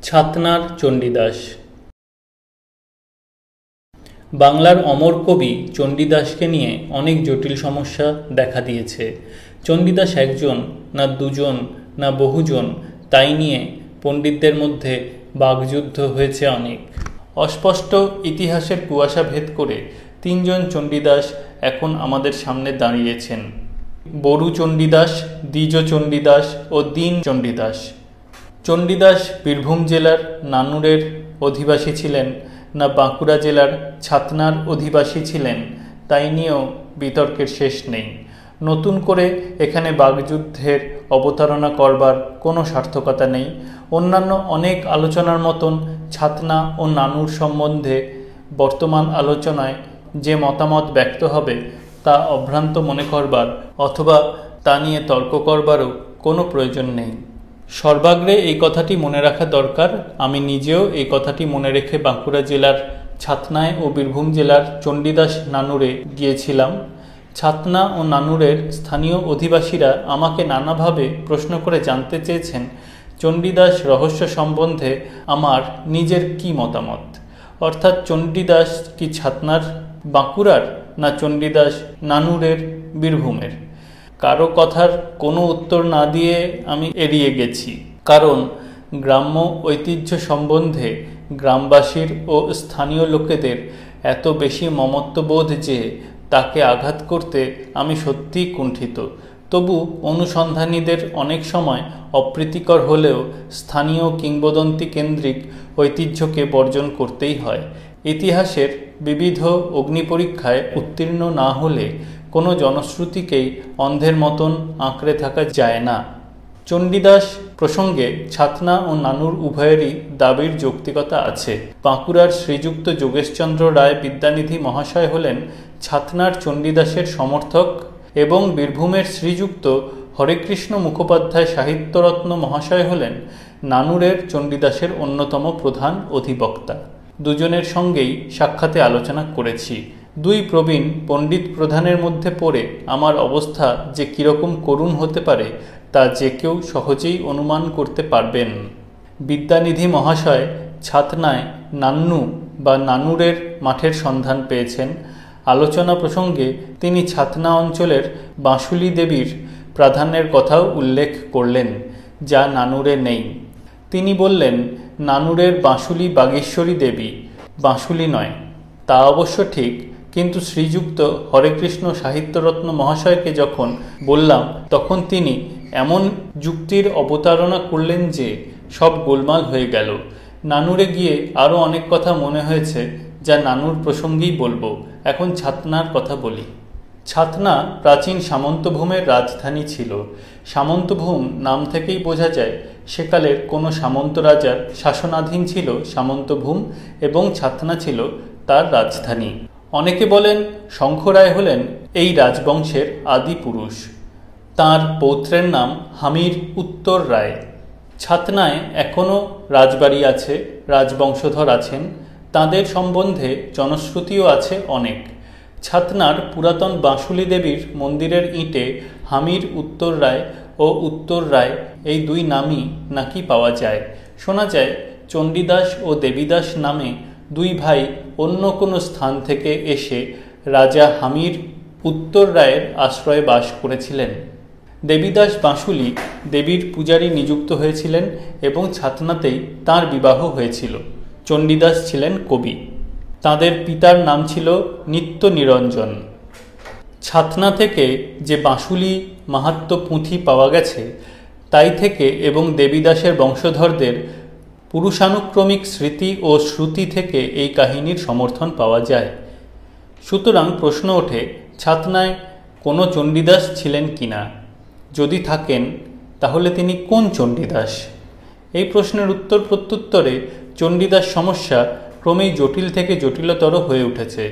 ছাতনার চণ্ডীদাস। বাংলার অমর কবি চণ্ডীদাসকে নিয়ে অনেক জটিল সমস্যা দেখা দিয়েছে। চণ্ডীদাস একজন না দুজন না বহুজন, তাই নিয়ে পণ্ডিতদের মধ্যে বাগযুদ্ধ হয়েছে অনেক। অস্পষ্ট ইতিহাসের কুয়াশা ভেদ করে তিনজন চণ্ডীদাস এখন আমাদের সামনে দাঁড়িয়েছেন: বরু চণ্ডীদাস, দ্বিজ চণ্ডীদাস ও দীন চণ্ডীদাস। চণ্ডীদাস বীরভূম জেলার নানুরের অধিবাসী ছিলেন না বাঁকুড়া জেলার ছাতনার অধিবাসী ছিলেন, তাই নিয়েও বিতর্কের শেষ নেই। নতুন করে এখানে বাগযুদ্ধের অবতারণা করবার কোনো সার্থকতা নেই। অন্যান্য অনেক আলোচনার মতন ছাতনা ও নানুর সম্বন্ধে বর্তমান আলোচনায় যে মতামত ব্যক্ত হবে তা অভ্রান্ত মনে করবার অথবা তা নিয়ে তর্ক করবারও কোনো প্রয়োজন নেই। সর্বাগ্রে এই কথাটি মনে রাখা দরকার, আমি নিজেও এই কথাটি মনে রেখে বাঁকুড়া জেলার ছাতনায় ও বীরভূম জেলার চণ্ডীদাস নানুরে গিয়েছিলাম। ছাতনা ও নানুরের স্থানীয় অধিবাসীরা আমাকে নানাভাবে প্রশ্ন করে জানতে চেয়েছেন চণ্ডীদাস রহস্য সম্বন্ধে আমার নিজের কি মতামত, অর্থাৎ চণ্ডীদাস কি ছাতনার বাঁকুড়ার না চণ্ডীদাস নানুরের বীরভূমের। কারো কথার কোনো উত্তর না দিয়ে আমি এড়িয়ে গেছি, কারণ গ্রাম্য ঐতিহ্য সম্বন্ধে গ্রামবাসীর ও স্থানীয় লোকেদের এত বেশি মমত্ববোধ যে তাকে আঘাত করতে আমি সত্যিই কুণ্ঠিত। তবু অনুসন্ধানীদের অনেক সময় অপ্রীতিকর হলেও স্থানীয় কিংবদন্তি কেন্দ্রিক ঐতিহ্যকে বর্জন করতেই হয়। ইতিহাসের বিবিধ অগ্নিপরীক্ষায় উত্তীর্ণ না হলে কোনো জনশ্রুতিকেই অন্ধের মতন আঁকড়ে থাকা যায় না। চণ্ডীদাস প্রসঙ্গে ছাতনা ও নানুর উভয়েরই দাবির যৌক্তিকতা আছে। বাঁকুড়ার শ্রীযুক্ত যোগেশচন্দ্র রায় বিদ্যানিধি মহাশয় হলেন ছাতনার চণ্ডীদাসের সমর্থক এবং বীরভূমের শ্রীযুক্ত হরেকৃষ্ণ মুখোপাধ্যায় সাহিত্যরত্ন মহাশয় হলেন নানুরের চণ্ডীদাসের অন্যতম প্রধান অধিবক্তা। দুজনের সঙ্গেই সাক্ষাতে আলোচনা করেছি। দুই প্রবীণ পণ্ডিত প্রধানের মধ্যে পড়ে আমার অবস্থা যে কীরকম করুণ হতে পারে তা যে কেউ সহজেই অনুমান করতে পারবেন। বিদ্যানিধি মহাশয় ছাতনায় নান্নু বা নানুরের মাঠের সন্ধান পেয়েছেন। আলোচনা প্রসঙ্গে তিনি ছাতনা অঞ্চলের বাঁশুলি দেবীর প্রাধান্যের কথাও উল্লেখ করলেন, যা নানুরে নেই। তিনি বললেন, নানুরের বাঁশুলি বাগেশ্বরী দেবী, বাঁশুলি নয়। তা অবশ্য ঠিক, কিন্তু শ্রীযুক্ত হরেকৃষ্ণ সাহিত্যরত্ন মহাশয়কে যখন বললাম তখন তিনি এমন যুক্তির অবতারণা করলেন যে সব গোলমাল হয়ে গেল। নানুরে গিয়ে আরও অনেক কথা মনে হয়েছে যা নানুর প্রসঙ্গেই বলবো। এখন ছাতনার কথা বলি। ছাতনা প্রাচীন সামন্তভূমের রাজধানী ছিল। সামন্তভূম নাম থেকেই বোঝা যায় সেকালের কোনো সামন্ত রাজার শাসনাধীন ছিল সামন্তভূম এবং ছাতনা ছিল তার রাজধানী। অনেকে বলেন শঙ্করায় হলেন এই রাজবংশের আদি পুরুষ। তাঁর পৌত্রের নাম হামির উত্তর রায়। ছাতনায় এখনও রাজবাড়ি আছে, রাজবংশধর আছেন, তাঁদের সম্বন্ধে জনশ্রুতিও আছে অনেক। ছাতনার পুরাতন বাঁশুলি দেবীর মন্দিরের ইঁটে হামির উত্তর রায় ও উত্তর রায় এই দুই নামই নাকি পাওয়া যায়। শোনা যায় চণ্ডীদাস ও দেবীদাস নামে দুই ভাই অন্য কোনো স্থান থেকে এসে রাজা হামির উত্তর রায়ের আশ্রয়ে বাস করেছিলেন। দেবীদাস বাঁশুলি দেবীর পূজারী নিযুক্ত হয়েছিলেন এবং ছাতনাতেই তাঁর বিবাহ হয়েছিল। চণ্ডীদাস ছিলেন কবি। তাঁদের পিতার নাম ছিল নিত্য নিরঞ্জন। ছাতনা থেকে যে বাঁশুলি মাহাত্ম্য পুঁথি পাওয়া গেছে তাই থেকে এবং দেবীদাসের বংশধরদের পুরুষানুক্রমিক স্মৃতি ও শ্রুতি থেকে এই কাহিনীর সমর্থন পাওয়া যায়। সুতরাং প্রশ্ন ওঠে, ছাতনায় কোনো চণ্ডীদাস ছিলেন কিনা? যদি থাকেন তাহলে তিনি কোন চণ্ডীদাস? এই প্রশ্নের উত্তর প্রত্যুত্তরে চণ্ডীদাস সমস্যা ক্রমেই জটিল থেকে জটিলতর হয়ে উঠেছে।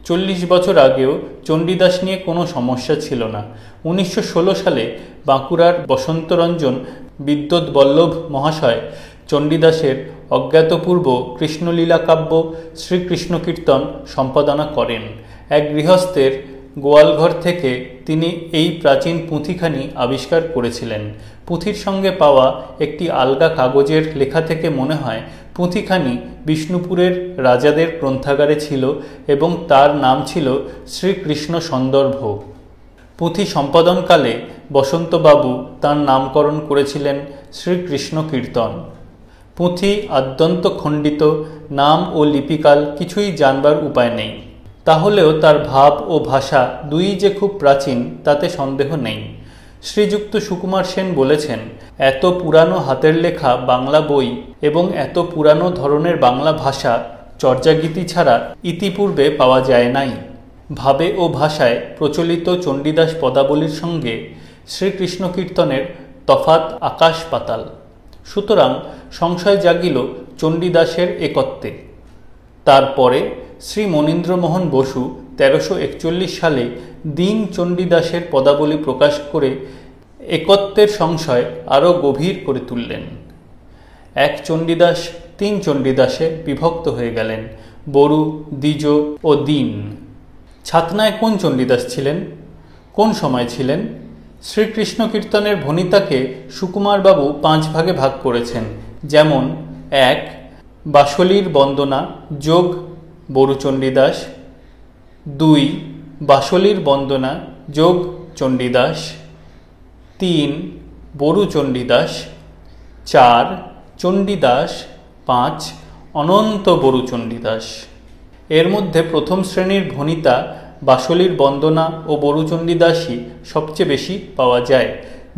40 বছর আগেও চণ্ডীদাস নিয়ে কোনো সমস্যা ছিল না। 1916 সালে বাঁকুড়ার বসন্তরঞ্জন বিদ্যুৎ বল্লভ মহাশয় চণ্ডীদাসের অজ্ঞাতপূর্ব কৃষ্ণলীলা কাব্য শ্রীকৃষ্ণ কীর্তন সম্পাদনা করেন। এক গৃহস্থের গোয়ালঘর থেকে তিনি এই প্রাচীন পুঁথিখানি আবিষ্কার করেছিলেন। পুঁথির সঙ্গে পাওয়া একটি আলগা কাগজের লেখা থেকে মনে হয় পুঁথিখানি বিষ্ণুপুরের রাজাদের গ্রন্থাগারে ছিল এবং তার নাম ছিল শ্রীকৃষ্ণ সন্দর্ভ। পুঁথি সম্পাদনকালে বসন্তবাবু তার নামকরণ করেছিলেন শ্রীকৃষ্ণ কীর্তন। পুঁথি আদ্যন্ত খণ্ডিত, নাম ও লিপিকাল কিছুই জানবার উপায় নেই। তাহলেও তার ভাব ও ভাষা দুই যে খুব প্রাচীন তাতে সন্দেহ নেই। শ্রীযুক্ত সুকুমার সেন বলেছেন, এত পুরানো হাতের লেখা বাংলা বই এবং এত পুরানো ধরনের বাংলা ভাষা চর্যাগীতি ছাড়া ইতিপূর্বে পাওয়া যায় নাই। ভাবে ও ভাষায় প্রচলিত চণ্ডীদাস পদাবলীর সঙ্গে শ্রীকৃষ্ণ কীর্তনের তফাৎ আকাশ পাতাল। সুতরাং সংশয় জাগিল চণ্ডীদাসের একত্বে। তারপরে শ্রী মনীন্দ্রমোহন বসু 1341 সালে দীন চণ্ডীদাসের পদাবলী প্রকাশ করে একত্বের সংশয় আরও গভীর করে তুললেন। এক চণ্ডীদাস 3 চণ্ডীদাসে বিভক্ত হয়ে গেলেন, বরু, দ্বিজ ও দীন। ছাতনায় কোন চণ্ডীদাস ছিলেন, কোন সময় ছিলেন? শ্রীকৃষ্ণ কীর্তনের ভণিতাকে সুকুমারবাবু 5 ভাগে ভাগ করেছেন। যেমন 1. বাসলির বন্দনা যোগ বরু চণ্ডীদাস, 2. বাসলির বন্দনা যোগ চণ্ডীদাস, 3. বরু চণ্ডীদাস, 4. চণ্ডীদাস, 5. অনন্ত বরু চণ্ডীদাস। এর মধ্যে প্রথম শ্রেণীর ভণিতা বাসলির বন্দনা ও বরু চণ্ডীদাসই সবচেয়ে বেশি পাওয়া যায়।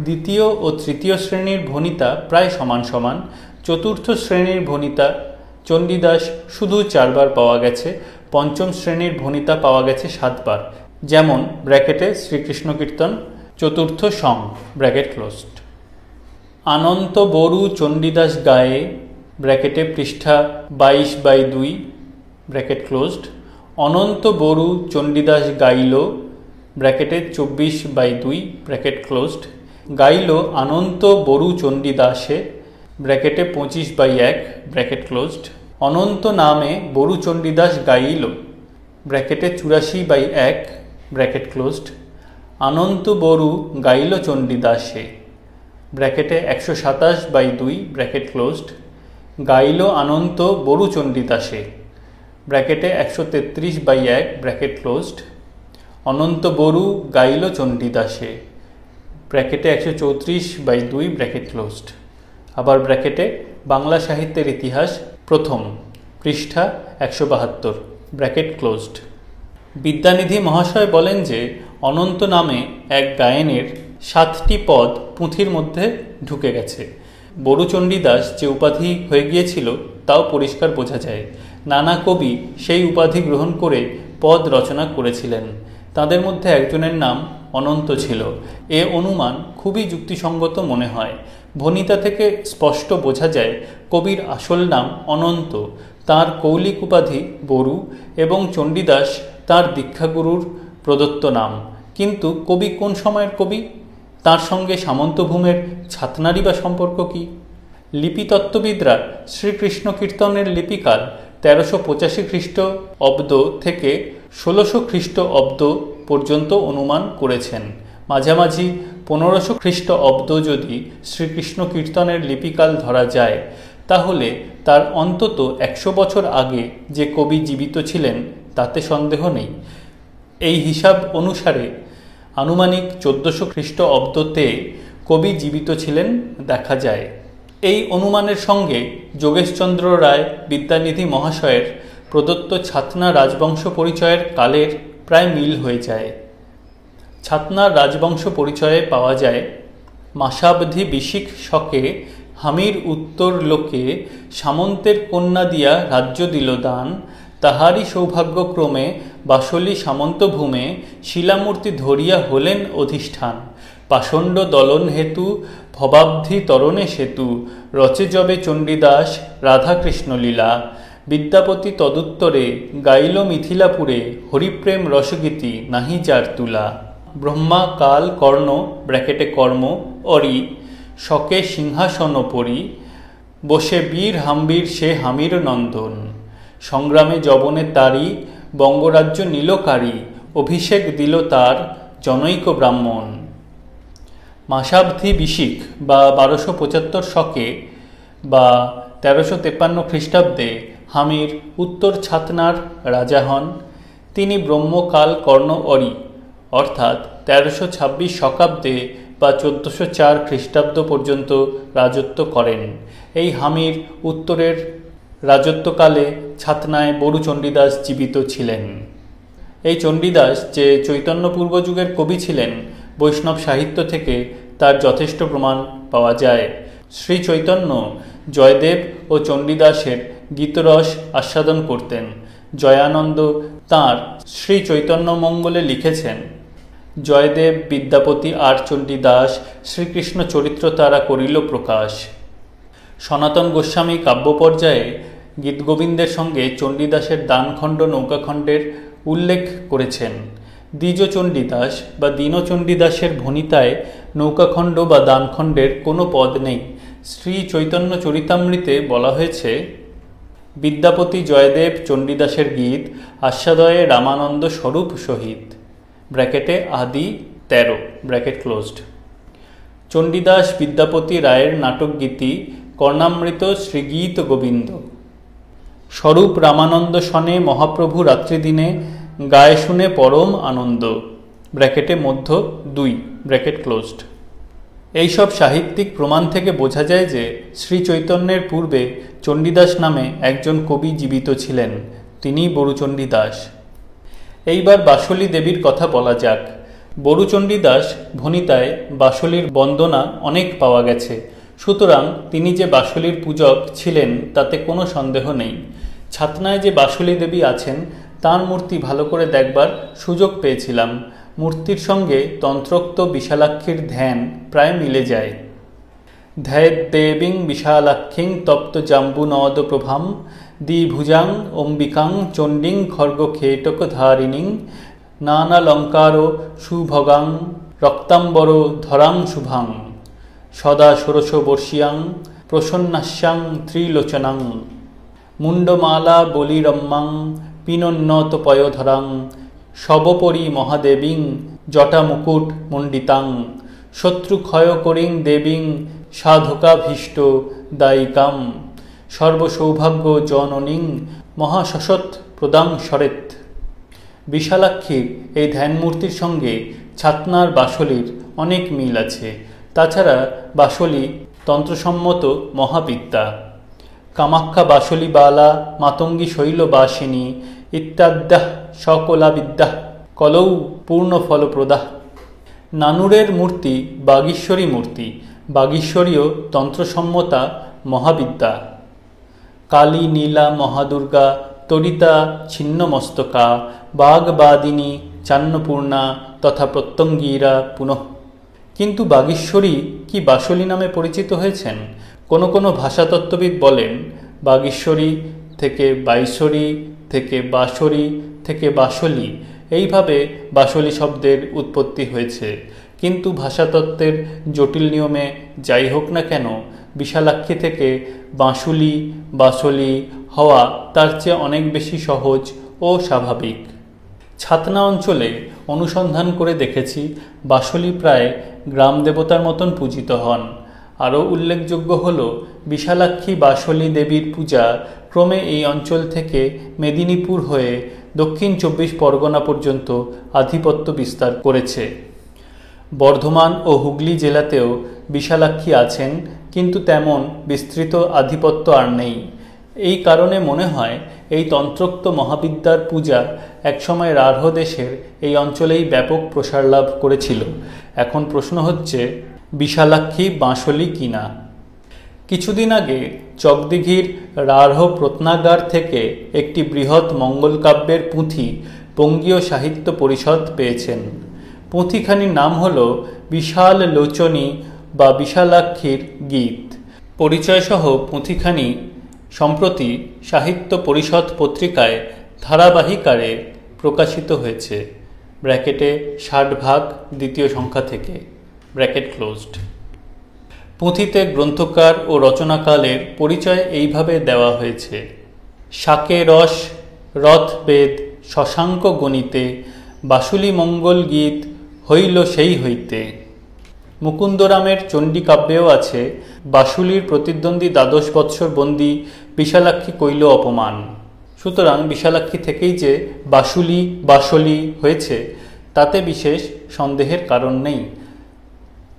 দ্বিতীয় ও তৃতীয় শ্রেণীর ভণিতা প্রায় সমান সমান। চতুর্থ শ্রেণীর ভণিতা চণ্ডীদাস শুধু 4 বার পাওয়া গেছে। পঞ্চম শ্রেণীর ভণিতা পাওয়া গেছে 7 বার। যেমন ব্র্যাকেটে শ্রীকৃষ্ণ কীর্তন চতুর্থ সং ব্র্যাকেট ক্লোজড। আনন্ত বরু চণ্ডীদাস গায়ে ব্র্যাকেটে পৃষ্ঠা 22/2 ব্র্যাকেট ক্লোজড। অনন্ত বরু চণ্ডীদাস গাইল ব্র্যাকেটে 24/2 ব্র্যাকেট ক্লোজড। গাইল অনন্ত বরু চণ্ডীদাসে ব্র্যাকেটে 25/1 ব্র্যাকেট ক্লোজড। অনন্ত নামে বরু চণ্ডীদাস গাইল ব্র্যাকেটে 84/1 ব্র্যাকেট ক্লোজড। অনন্ত বরু গাইল চণ্ডীদাসে ব্র্যাকেটে 127/2 ব্র্যাকেট ক্লোজড। গাইল অনন্ত বরু চণ্ডীদাসে ব্র্যাকেটে 133/1 ব্র্যাকেট ক্লোজড। অনন্ত বরু গাইল চণ্ডীদাসে ব্র্যাকেটে 134/2 ব্র্যাকেট ক্লোজড। আবার ব্র্যাকেটে বাংলা সাহিত্যের ইতিহাস প্রথম পৃষ্ঠা 172 ব্র্যাকেট ক্লোজড। বিদ্যানিধি মহাশয় বলেন যে অনন্ত নামে এক গায়েনের 7টি পদ পুঁথির মধ্যে ঢুকে গেছে। বরু চণ্ডীদাস যে উপাধি হয়ে গিয়েছিল তাও পরিষ্কার বোঝা যায়। নানা কবি সেই উপাধি গ্রহণ করে পদ রচনা করেছিলেন। তাদের মধ্যে একজনের নাম অনন্ত ছিল। এ অনুমান খুবই যুক্তিসঙ্গত মনে হয়। ভণিতা থেকে স্পষ্ট বোঝা যায় কবির আসল নাম অনন্ত, তার কৌলিক উপাধি বরু এবং চণ্ডীদাস তার দীক্ষাগুরুর প্রদত্ত নাম। কিন্তু কবি কোন সময়ের কবি? তার সঙ্গে সামন্তভূমের ছাতনারই বা সম্পর্ক কি? লিপিতত্ত্ববিদরা শ্রীকৃষ্ণ কীর্তনের লিপিকাল 1385 খ্রিস্টাব্দ থেকে 1600 খ্রিস্টাব্দ পর্যন্ত অনুমান করেছেন। মাঝামাঝি 1500 খ্রিস্টাব্দ যদি শ্রীকৃষ্ণ কীর্তনের লিপিকাল ধরা যায়, তাহলে তার অন্তত 100 বছর আগে যে কবি জীবিত ছিলেন তাতে সন্দেহ নেই। এই হিসাব অনুসারে আনুমানিক 1400 খ্রিস্টাব্দতে কবি জীবিত ছিলেন দেখা যায়। এই অনুমানের সঙ্গে যোগেশচন্দ্র রায় বিদ্যানিধি মহাশয়ের প্রদত্ত ছাতনা রাজবংশ পরিচয়ের কালের প্রায় মিল হয়ে যায়। ছাতনার রাজবংশ পরিচয়ে পাওয়া যায়, মাসাবধি বিশিক শকে হামির উত্তর লোকে সামন্তের কন্যা দিয়া রাজ্য দিল দান, তাহারই সৌভাগ্যক্রমে বাসলি সামন্তভূমে শিলামূর্তি ধরিয়া হলেন অধিষ্ঠান। পাষণ্ড দলন হেতু ভবাব্ধি তরণে সেতু, রচে যবে চণ্ডীদাস রাধাকৃষ্ণ লীলা। বিদ্যাপতি তদুত্তরে গাইল মিথিলাপুরে, হরিপ্রেম রসগীতি নাহি যার তুলা। ব্রহ্মা কাল কর্ণ ব্র্যাকেটে কর্ম অরি, শকে সিংহাসন পরি, বসে বীর হাম্বীর সে হামির নন্দন। সংগ্রামে যবনে তারি, বঙ্গরাজ্য নীলকারী, অভিষেক দিল তার জনৈক ব্রাহ্মণ। মাসাব্ধি বিশিক বা 1275 শকে বা 1353 খ্রিস্টাব্দে হামির উত্তর ছাতনার রাজা হন। তিনি ব্রহ্মকাল কর্ণ অরি অর্থাৎ 1326 শকাব্দে বা 1404 খ্রিস্টাব্দ পর্যন্ত রাজত্ব করেন। এই হামির উত্তরের রাজত্বকালে ছাতনায় বড়ু চণ্ডীদাস জীবিত ছিলেন। এই চণ্ডীদাস যে চৈতন্য পূর্বযুগের কবি ছিলেন, বৈষ্ণব সাহিত্য থেকে তার যথেষ্ট প্রমাণ পাওয়া যায়। শ্রী চৈতন্য জয়দেব ও চণ্ডীদাসের গীতরস আস্বাদন করতেন। জয়ানন্দ তাঁর শ্রী চৈতন্য মঙ্গলে লিখেছেন, জয়দেব বিদ্যাপতি আর চণ্ডীদাস শ্রীকৃষ্ণ চরিত্র তারা করিল প্রকাশ। সনাতন গোস্বামী কাব্য পর্যায়ে গীতগোবিন্দের সঙ্গে চণ্ডীদাসের দানখণ্ড নৌকাখণ্ডের উল্লেখ করেছেন। দ্বিজ চণ্ডীদাস বা দীনচণ্ডীদাসের ভণিতায় নৌকাখণ্ড বা দানখণ্ডের কোনো পদ নেই। শ্রী চৈতন্য চরিতামৃতে বলা হয়েছে, বিদ্যাপতি জয়দেব চণ্ডীদাসের গীত আস্বাদয়ে রামানন্দ স্বরূপ সহিত ব্র্যাকেটে আদি 13 ব্র্যাকেট ক্লোজড। চণ্ডীদাস বিদ্যাপতি রায়ের নাটক গীতি কর্ণামৃত শ্রীগীত গোবিন্দ স্বরূপ রামানন্দ সনে মহাপ্রভু রাত্রিদিনে গায়ে শুনে পরম আনন্দ ব্র্যাকেটে মধ্য 2 ব্র্যাকেট ক্লোজড। এইসব সাহিত্যিক প্রমাণ থেকে বোঝা যায় যে শ্রী চৈতন্যের পূর্বে চণ্ডীদাস নামে একজন কবি জীবিত ছিলেন, তিনি বড়ুচণ্ডীদাস। এইবার বাসলী দেবীর কথা বলা যাক। বড়ুচণ্ডীদাস ভণিতায় বাসলীর বন্দনা অনেক পাওয়া গেছে, সুতরাং তিনি যে বাসলীর পূজক ছিলেন তাতে কোনো সন্দেহ নেই। ছাতনায় যে বাসলী দেবী আছেন তাঁর মূর্তি ভালো করে দেখবার সুযোগ পেয়েছিলাম। মূর্তির সঙ্গে তন্ত্রোক্ত বিশালাক্ষীর ধ্যান প্রায় মিলে যায়। ধ্যায়েদ্দেবীং বিশালাক্ষীং তপ্ত জাম্বুনদ প্রভাম দ্বিভুজাং অম্বিকাং চণ্ডীং খর্গখেটকধারিণীং নানালঙ্কার সুভগাং রক্তাম্বর ধরাং শুভাং সদা ষোড়শ বর্ষিয়াং প্রসন্নাস্যাং ত্রিলোচনাং মুন্ডমালা বলিরম্মাং পিনোন্নত পয়োধরাং সবপরি মহাদেবীং জটামুকুট মণ্ডিতাং শত্রুক্ষয় করিং দেবীং সাধকাভীষ্ট দায়িকাম সর্বসৌভাগ্য জননীং মহাশসৎ প্রদাং সরেত। বিশালাক্ষীর এই ধ্যানমূর্তির সঙ্গে ছাতনার বাসলীর অনেক মিল আছে। তাছাড়া বাসলী তন্ত্রসম্মত মহাবিদ্যা। কামাখ্যা বাসলী বালা মাতঙ্গী শৈলবাসিনী ইত্যাদ্যাহ সকলা বিদ্যা কলৌ পূর্ণ ফলপ্রদাহ। নানুরের মূর্তি বাগীশ্বরী মূর্তি, বাগীশ্বরীও তন্ত্রসম্মতা মহাবিদ্যা। কালী নীলা মহাদুর্গা তরিতা ছিন্নমস্তকা বাগবাদিনী চান্নপূর্ণা তথা প্রত্যঙ্গীরা পুনঃ। কিন্তু বাগীশ্বরী কি বাসলী নামে পরিচিত হয়েছেন? কোনো কোনো ভাষাতত্ত্ববিদ বলেন বাগীশ্বরী থেকে বাইশ্বরী থেকে বাসরী থেকে বাসলী, এইভাবে বাসলী শব্দের উৎপত্তি হয়েছে। কিন্তু ভাষাতত্ত্বের জটিল নিয়মে যাই হোক না কেন, বিশালাক্ষী থেকে বাঁশুলি বাসলী হওয়া তার চেয়ে অনেক বেশি সহজ ও স্বাভাবিক। ছাতনা অঞ্চলে অনুসন্ধান করে দেখেছি বাসলী প্রায় গ্রাম দেবতার মতন পূজিত হন। আরও উল্লেখযোগ্য হল বিশালাক্ষী বাসলী দেবীর পূজা ক্রমে এই অঞ্চল থেকে মেদিনীপুর হয়ে দক্ষিণ 24 পরগনা পর্যন্ত আধিপত্য বিস্তার করেছে। বর্ধমান ও হুগলি জেলাতেও বিশালাক্ষী আছেন, কিন্তু তেমন বিস্তৃত আধিপত্য আর নেই। এই কারণে মনে হয় এই তন্ত্রোক্ত মহাবিদ্যার পূজা একসময় রাঢ় দেশের এই অঞ্চলেই ব্যাপক প্রসার লাভ করেছিল। এখন প্রশ্ন হচ্ছে, বিশালাক্ষী বাঁশলী কিনা? কিছুদিন আগে চকদিঘির রাঢ় প্রত্নাগার থেকে একটি বৃহৎ মঙ্গলকাব্যের পুঁথি বঙ্গীয় সাহিত্য পরিষদ পেয়েছেন। পুঁথিখানির নাম হল বিশাল লোচনী বা বিশালাক্ষীর গীত। পরিচয়সহ পুঁথিখানি সম্প্রতি সাহিত্য পরিষদ পত্রিকায় ধারাবাহিকারে প্রকাশিত হয়েছে, ব্র্যাকেটে 60 ভাগ দ্বিতীয় সংখ্যা থেকে ব্র্যাকেট ক্লোজড। পুঁথিতে গ্রন্থকার ও রচনাকালের পরিচয় এইভাবে দেওয়া হয়েছে: শাকে রস রথ বেদ শশাঙ্ক গণিতে বাসুলি মঙ্গল গীত হইল সেই হইতে। মুকুন্দরামের চণ্ডী কাব্যেও আছে, বাসুলির প্রতিদ্বন্দ্বী দ্বাদশ বৎসর বন্দী বিশালাক্ষী কইল অপমান। সুতরাং বিশালাক্ষী থেকেই যে বাসুলি বাসলি হয়েছে তাতে বিশেষ সন্দেহের কারণ নেই।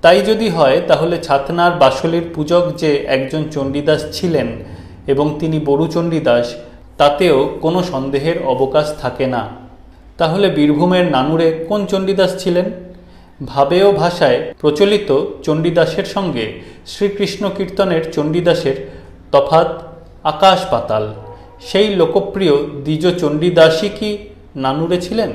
তাই যদি হয় তাহলে ছাতনার বাসলির পূজক যে একজন চণ্ডীদাস ছিলেন এবং তিনি বড়ু চণ্ডীদাস, তাতেও কোনো সন্দেহের অবকাশ থাকে না। তাহলে বীরভূমের নানুরে কোন চণ্ডীদাস ছিলেন? ভাবেয় ভাষায় প্রচলিত চণ্ডীদাসের সঙ্গে শ্রীকৃষ্ণ কীর্তনের চণ্ডীদাসের তফাৎ আকাশ পাতাল। সেই লোকপ্রিয় দ্বিজ চণ্ডীদাসই কি নানুরে ছিলেন?